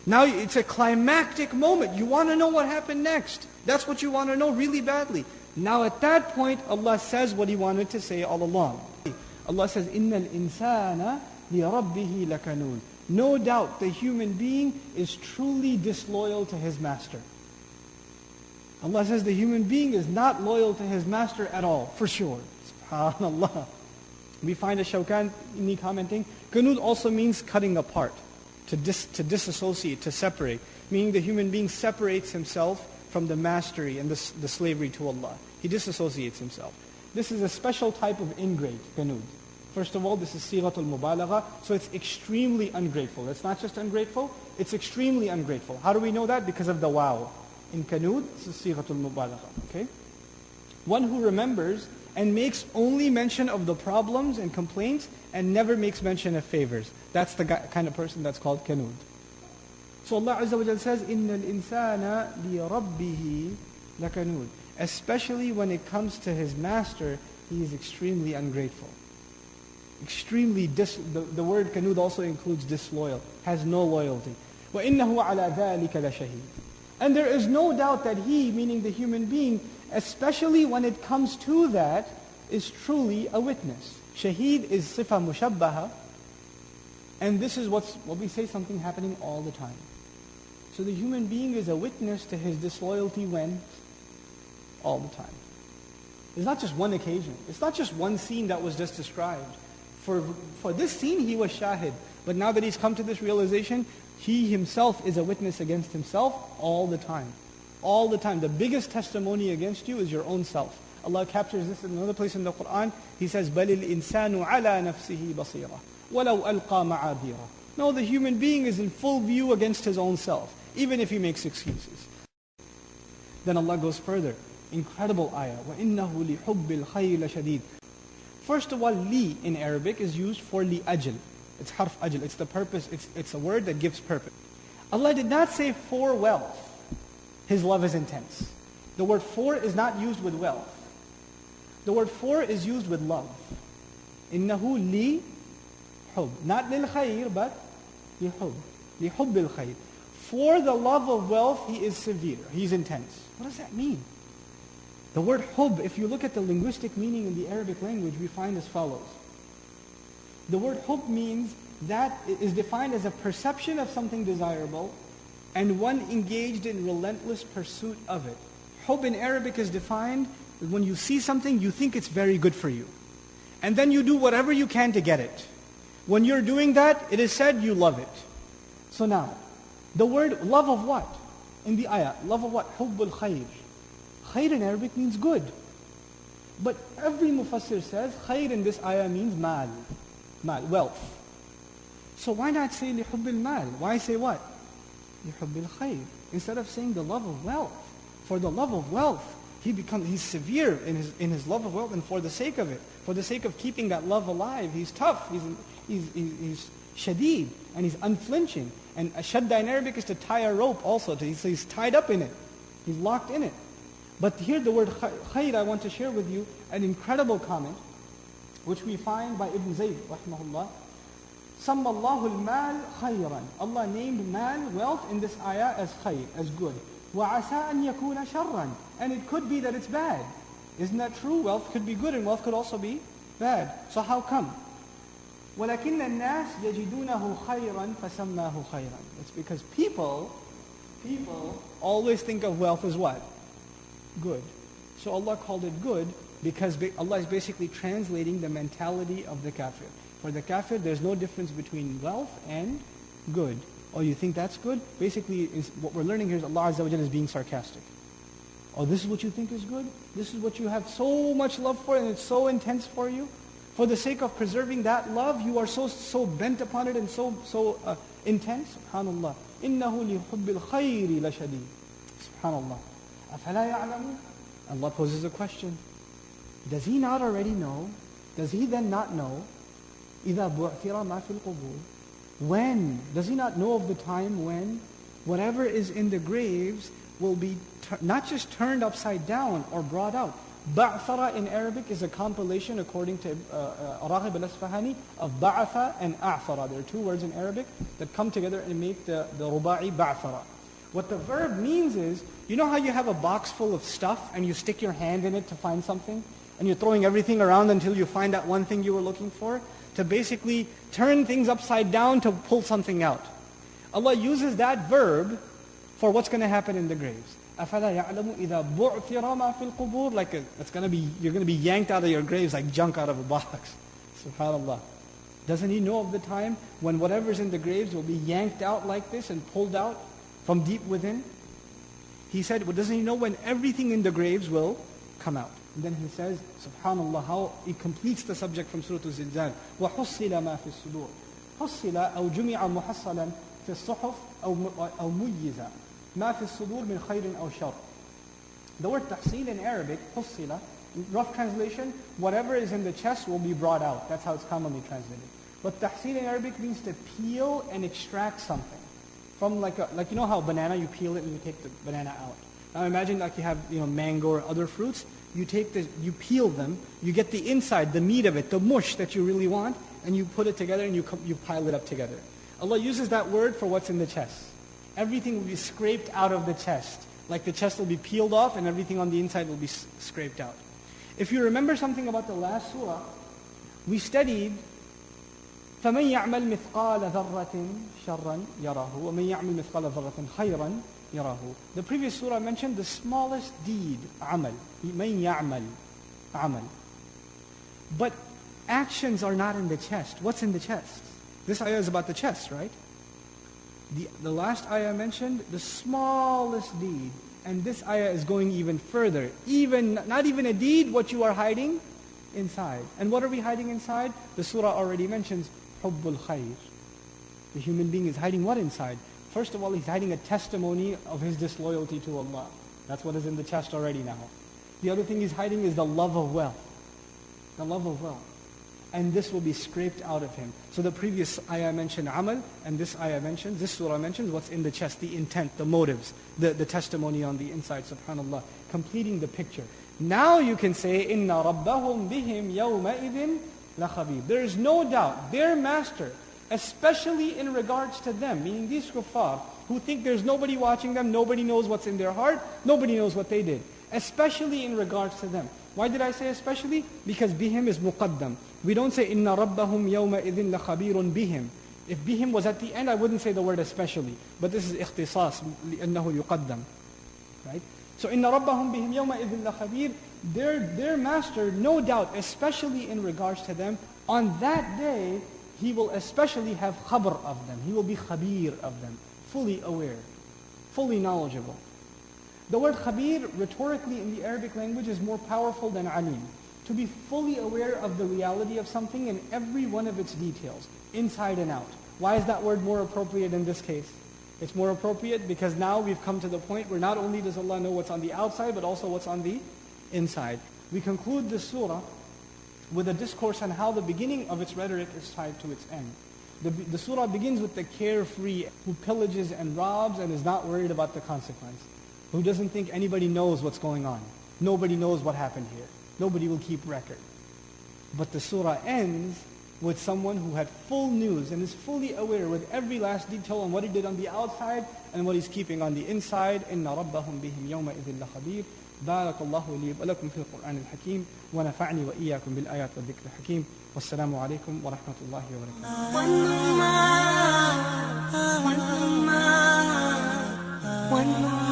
Now it's a climactic moment. You want to know what happened next. That's what you want to know really badly. Now at that point, Allah says what He wanted to say all along. Allah says, إِنَّ الْإِنسَانَ لِرَبِّهِ لَكَنُونَ. No doubt the human being is truly disloyal to his master. Allah says the human being is not loyal to his master at all, for sure. SubhanAllah. We find a Shawkani commenting, Qanud also means cutting apart, to disassociate, to separate. Meaning the human being separates himself from the mastery and the slavery to Allah. He disassociates himself. This is a special type of ingrate, Qanud. First of all, this is sighatul mubalagha, so it's extremely ungrateful. It's not just ungrateful, it's extremely ungrateful. How do we know that? Because of the waw. In Qanud, this is sighatul mubalagha. Okay? One who remembers and makes only mention of the problems and complaints and never makes mention of favors. That's the kind of person that's called Qanud. So Allah Azza wa Jalla says, إِنَّ الْإِنسَانَ لِرَبِّهِ لَكَنُودٌ. Especially when it comes to his master, he is extremely ungrateful. Extremely, the word Qanud also includes disloyal, has no loyalty. وَإِنَّهُ عَلَى ذَلِكَ لَشَهِيدٌ. And there is no doubt that he, meaning the human being, especially when it comes to that, is truly a witness. Shaheed is sifa mushabbaha, and this is what we say, something happening all the time. So the human being is a witness to his disloyalty when? All the time. It's not just one occasion. It's not just one scene that was just described. For this scene, he was shahid. But now that he's come to this realization, he himself is a witness against himself all the time. All the time. The biggest testimony against you is your own self. Allah captures this in another place in the Quran. He says, بَلِ الْإِنسَانُ عَلَى نَفْسِهِ بَصِيرًا وَلَوْ أَلْقَى مَعَاذِيرًا. No, the human being is in full view against his own self, even if he makes excuses. Then Allah goes further. Incredible ayah. وَإِنَّهُ لِحُبِّ الْخَيْرِ لَشَدِيدٌ. First of all, li in Arabic is used for li ajl. It's harf ajl. It's the purpose. It's a word that gives purpose. Allah did not say for wealth. His love is intense. The word for is not used with wealth. The word for is used with love. إِنَّهُ li hub. Not lil khayr, but li hub. Li hubbil khayr. For the love of wealth, he is severe. He's intense. What does that mean? The word hub, if you look at the linguistic meaning in the Arabic language, we find as follows. The word hub means that it is defined as a perception of something desirable and one engaged in relentless pursuit of it. Hub in Arabic is defined that when you see something, you think it's very good for you. And then you do whatever you can to get it. When you're doing that, it is said you love it. So now, the word love of what? In the ayah, love of what? Hubbul khayr. Khayr in Arabic means good. But every mufassir says khayr in this ayah means mal, wealth. So why not say lihubbil mal? Why say what? Lihubbil khayr. Instead of saying the love of wealth. For the love of wealth, he's severe in his love of wealth, and for the sake of it, for the sake of keeping that love alive, he's tough, he's shadeed, and he's unflinching. And shadda in Arabic is to tie a rope also, so he's tied up in it. He's locked in it. But here the word khayr, I want to share with you an incredible comment, which we find by Ibn Zayd, rahimahullah. سَمَّ اللَّهُ الْمَالِ خَيْرًا. Allah named mal, wealth, in this ayah as khayr, as good. وَعَسَىٰ أَن يَكُونَ شَرًّا. And it could be that it's bad. Isn't that true? Wealth could be good and wealth could also be bad. So how come? وَلَكِنَّ النَّاسِ يَجِدُونَهُ خَيْرًا فَسَمَّاهُ خَيْرًا. It's because people always think of wealth as what? Good. So Allah called it good because Allah is basically translating the mentality of the kafir. For the kafir, there's no difference between wealth and good. Oh, you think that's good? Basically, what we're learning here is Allah Azza wa Jalla is being sarcastic. Oh, this is what you think is good? This is what you have so much love for and it's so intense for you? For the sake of preserving that love, you are so bent upon it and so intense? SubhanAllah. إِنَّهُ لِحُبِّ الْخَيْرِ لَشَدِيدٌ. SubhanAllah. أَفَلَا يَعْلَمُ? Allah poses a question. Does he not already know? Does he then not know? إِذَا بُعْثِرَ مَا فِي الْقُبُورِ. When? Does he not know of the time when? Whatever is in the graves will be not just turned upside down or brought out. Ba'thara in Arabic is a compilation, according to Raghib al-Asfahani, of ba'atha and a'thara. There are two words in Arabic that come together and make the ruba'i ba'thara. What the verb means is, you know how you have a box full of stuff and you stick your hand in it to find something? And you're throwing everything around until you find that one thing you were looking for? To basically turn things upside down to pull something out. Allah uses that verb for what's going to happen in the graves. أَفَلَا يَعْلَمُ إِذَا بُعْثِرَ مَا فِي الْقُبُورِ Like you're going to be yanked out of your graves like junk out of a box. SubhanAllah. Doesn't he know of the time when whatever's in the graves will be yanked out like this and pulled out from deep within? He said, well, doesn't he know when everything in the graves will come out? And then he says, SubhanAllah, how he completes the subject from Surah Al-Zilzal. وَحُصِّلَ مَا فِي الصُّدُورِ حُصِّلَ أو جُمِعَ مُحَصَّلًا في الصحف أو ميزة ما في الصدور من خير أو شر. The word تحصيل in Arabic, حُصِّلَ, rough translation, whatever is in the chest will be brought out. That's how it's commonly translated. But تحصيل in Arabic means to peel and extract something. From like you know how banana, you peel it and you take the banana out. Now imagine like you have mango or other fruits. You peel them, you get the inside, the meat of it, the mush that you really want, and you put it together and you pile it up together. Allah uses that word for what's in the chest. Everything will be scraped out of the chest. Like the chest will be peeled off and everything on the inside will be scraped out. If you remember something about the last surah, we studied فَمَنْ يَعْمَلْ مِثْقَالَ ذَرَّةٍ شَرًّا يَرَهُ وَمَنْ يَعْمَلْ مِثْقَالَ ذَرَّةٍ خَيْرًا يَرَهُ. The previous surah mentioned the smallest deed, amal. مَنْ يَعْمَلْ amal. But actions are not in the chest. What's in the chest? This ayah is about the chest, right? The last ayah mentioned the smallest deed. And this ayah is going even further. Not even a deed, what you are hiding inside. And what are we hiding inside? The surah already mentions hubbul khair. The human being is hiding what inside? First of all, he's hiding a testimony of his disloyalty to Allah. That's what is in the chest already now. The other thing he's hiding is the love of wealth. The love of wealth. And this will be scraped out of him. So the previous ayah mentioned amal, and this surah mentions what's in the chest, the intent, the motives, the testimony on the inside, subhanAllah, completing the picture. Now you can say, إِنَّ رَبَّهُمْ بِهِمْ يَوْمَئِذٍ لَخَبِيرٌ. There is no doubt, their master, especially in regards to them, meaning these kuffar, who think there's nobody watching them, nobody knows what's in their heart, nobody knows what they did. Especially in regards to them. Why did I say especially? Because bihim is muqaddam. We don't say inna rabbahum yawma idhin la khabirun bihim. If bihim was at the end, I wouldn't say the word especially. But this is ikhtisas, لأنه يقدم. Right? So inna rabbahum bihim yawma idhin la khabir. Their master, no doubt, especially in regards to them, on that day, he will especially have khabr of them. He will be khabir of them. Fully aware. Fully knowledgeable. The word khabir, rhetorically in the Arabic language, is more powerful than alim. To be fully aware of the reality of something in every one of its details, inside and out. Why is that word more appropriate in this case? It's more appropriate because now we've come to the point where not only does Allah know what's on the outside, but also what's on the inside. We conclude this surah with a discourse on how the beginning of its rhetoric is tied to its end. The surah begins with the carefree who pillages and robs and is not worried about the consequence. Who doesn't think anybody knows what's going on. Nobody knows what happened here. Nobody will keep record. But the surah ends with someone who had full news and is fully aware with every last detail on what he did on the outside and what he's keeping on the inside. إِنَّ رَبَّهُمْ بِهِمْ يَوْمَئِذٍ لَخَبِيرٌ بارك الله لي ولكم في القرآن الحكيم ونفعني وإياكم بالآيات والذكر الحكيم والسلام عليكم ورحمة الله وبركاته.